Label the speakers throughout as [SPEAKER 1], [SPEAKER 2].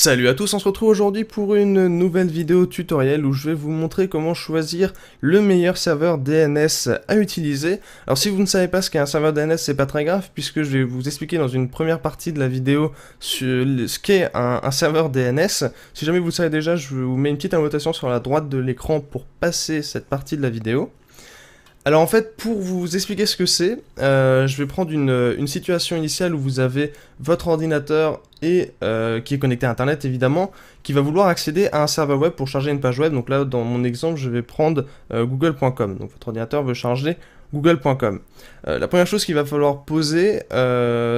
[SPEAKER 1] Salut à tous, on se retrouve aujourd'hui pour une nouvelle vidéo tutoriel où je vais vous montrer comment choisir le meilleur serveur DNS à utiliser. Alors si vous ne savez pas ce qu'est un serveur DNS, c'est pas très grave puisque je vais vous expliquer dans une première partie de la vidéo sur ce qu'est un serveur DNS. Si jamais vous le savez déjà, je vous mets une petite annotation sur la droite de l'écran pour passer cette partie de la vidéo. Alors en fait, pour vous expliquer ce que c'est, je vais prendre une situation initiale où vous avez votre ordinateur et qui est connecté à internet évidemment, qui va vouloir accéder à un serveur web pour charger une page web. Donc là, dans mon exemple, je vais prendre google.com. Donc votre ordinateur veut charger google.com. La première chose qu'il va falloir poser,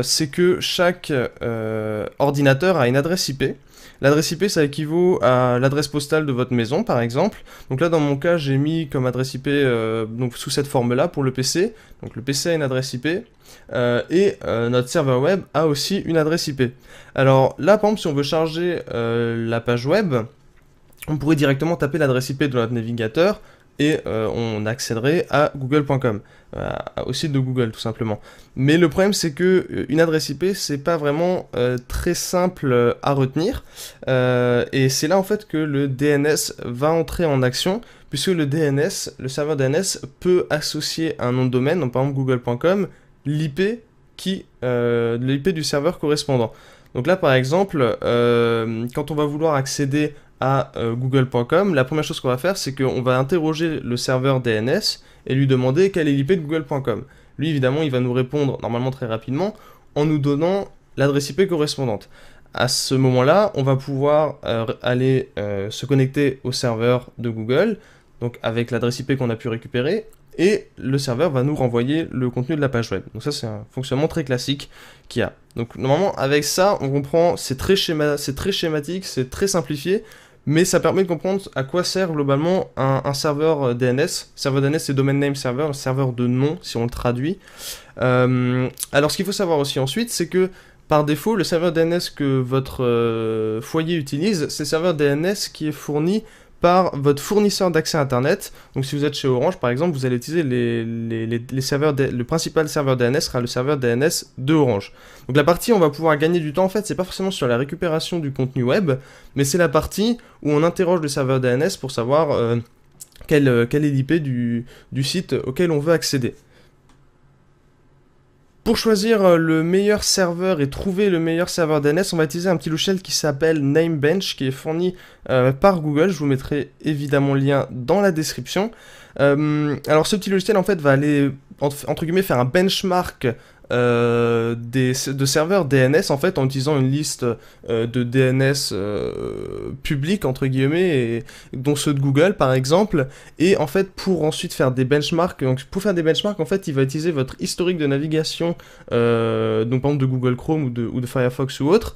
[SPEAKER 1] c'est que chaque ordinateur a une adresse IP. L'adresse IP, ça équivaut à l'adresse postale de votre maison, par exemple. Donc là, dans mon cas, j'ai mis comme adresse IP donc sous cette forme-là pour le PC. Donc le PC a une adresse IP et notre serveur web a aussi une adresse IP. Alors là, par exemple, si on veut charger la page web, on pourrait directement taper l'adresse IP de notre navigateur et on accéderait à google.com, au site de Google tout simplement. Mais le problème c'est que une adresse IP c'est pas vraiment très simple à retenir et c'est là en fait que le DNS va entrer en action puisque le DNS, le serveur DNS peut associer un nom de domaine, donc par exemple google.com, l'IP l'IP du serveur correspondant. Donc là par exemple, quand on va vouloir accéder à google.com, la première chose qu'on va faire, c'est qu'on va interroger le serveur DNS et lui demander quelle est l'IP de google.com. Lui, évidemment, il va nous répondre normalement très rapidement en nous donnant l'adresse IP correspondante. À ce moment-là, on va pouvoir aller se connecter au serveur de Google, donc avec l'adresse IP qu'on a pu récupérer, et le serveur va nous renvoyer le contenu de la page web. Donc ça, c'est un fonctionnement très classique qu'il y a. Donc normalement, avec ça, on comprend, c'est très schématique, c'est très simplifié, mais ça permet de comprendre à quoi sert globalement un serveur DNS. Serveur DNS, c'est Domain Name Server, un serveur de nom, si on le traduit. Alors, ce qu'il faut savoir aussi ensuite, c'est que par défaut, le serveur DNS que votre foyer utilise, c'est le serveur DNS qui est fourni par votre fournisseur d'accès Internet. Donc si vous êtes chez Orange par exemple, vous allez utiliser les serveurs, le principal serveur DNS sera le serveur DNS de Orange. Donc la partie où on va pouvoir gagner du temps en fait, c'est pas forcément sur la récupération du contenu web, mais c'est la partie où on interroge le serveur DNS pour savoir quel est l'IP du site auquel on veut accéder. Pour choisir le meilleur serveur et trouver le meilleur serveur DNS, on va utiliser un petit logiciel qui s'appelle Namebench, qui est fourni par Google. Je vous mettrai évidemment le lien dans la description. Alors ce petit logiciel en fait va aller entre guillemets faire un benchmark de serveurs DNS en fait en utilisant une liste de DNS publics entre guillemets dont ceux de Google par exemple, et en fait pour ensuite faire des benchmarks. Donc pour faire des benchmarks en fait il va utiliser votre historique de navigation donc par exemple de Google Chrome ou de Firefox ou autre,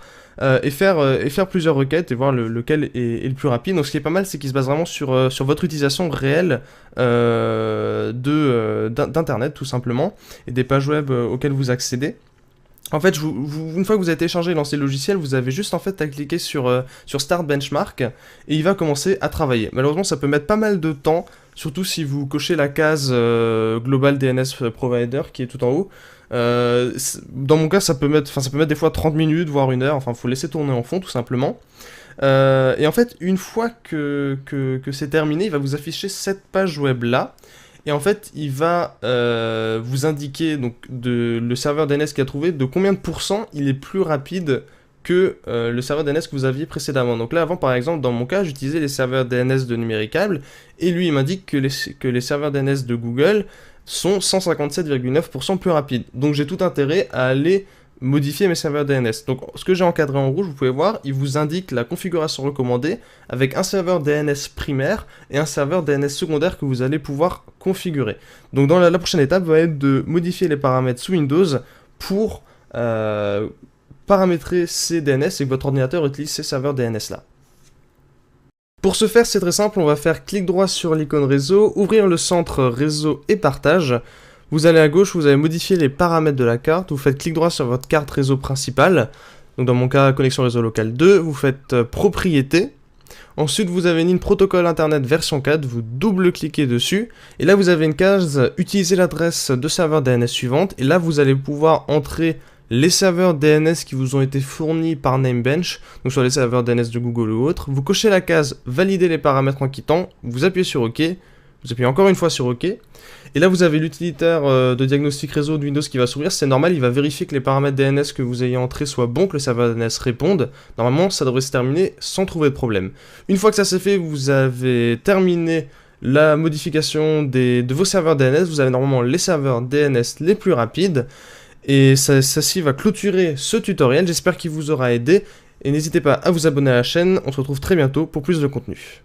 [SPEAKER 1] et faire plusieurs requêtes et voir lequel est le plus rapide. Donc ce qui est pas mal, c'est qu'il se base vraiment sur votre utilisation réelle d'internet tout simplement et des pages web auxquelles vous accédez. En fait, une fois que vous avez téléchargé et lancé le logiciel, vous avez juste en fait à cliquer sur Start Benchmark et il va commencer à travailler. Malheureusement, ça peut mettre pas mal de temps, surtout si vous cochez la case Global DNS Provider qui est tout en haut. Dans mon cas, ça peut mettre des fois 30 minutes, voire 1 heure. Enfin, il faut laisser tourner en fond tout simplement. Et en fait, une fois que c'est terminé, il va vous afficher cette page web là. Et en fait, il va vous indiquer donc le serveur DNS qu'il a trouvé, de combien de pourcents il est plus rapide que le serveur DNS que vous aviez précédemment. Donc là, avant, par exemple, dans mon cas, j'utilisais les serveurs DNS de Numéricable, et lui, il m'indique que les serveurs DNS de Google sont 157,9% plus rapides. Donc j'ai tout intérêt à aller modifier mes serveurs DNS. Donc ce que j'ai encadré en rouge, vous pouvez voir, il vous indique la configuration recommandée avec un serveur DNS primaire et un serveur DNS secondaire que vous allez pouvoir configurer. Donc dans la prochaine étape va être de modifier les paramètres sous Windows pour paramétrer ces DNS et que votre ordinateur utilise ces serveurs DNS là. Pour ce faire, c'est très simple, on va faire clic droit sur l'icône réseau, ouvrir le centre réseau et partage. Vous allez à gauche, vous allez modifier les paramètres de la carte, vous faites clic droit sur votre carte réseau principale. Donc dans mon cas, connexion réseau local 2, vous faites propriété. Ensuite, vous avez une ligne protocole internet version 4, vous double-cliquez dessus. Et là, vous avez une case utiliser l'adresse de serveur DNS suivante. Et là, vous allez pouvoir entrer les serveurs DNS qui vous ont été fournis par Namebench, donc sur les serveurs DNS de Google ou autres, vous cochez la case valider les paramètres en quittant, vous appuyez sur OK, vous appuyez encore une fois sur OK, et là vous avez l'utilitaire de diagnostic réseau de Windows qui va s'ouvrir, c'est normal, il va vérifier que les paramètres DNS que vous ayez entrés soient bons, que le serveur DNS réponde. Normalement ça devrait se terminer sans trouver de problème. Une fois que ça c'est fait, vous avez terminé la modification de vos serveurs DNS, vous avez normalement les serveurs DNS les plus rapides, et ça va clôturer ce tutoriel, j'espère qu'il vous aura aidé, et n'hésitez pas à vous abonner à la chaîne, on se retrouve très bientôt pour plus de contenu.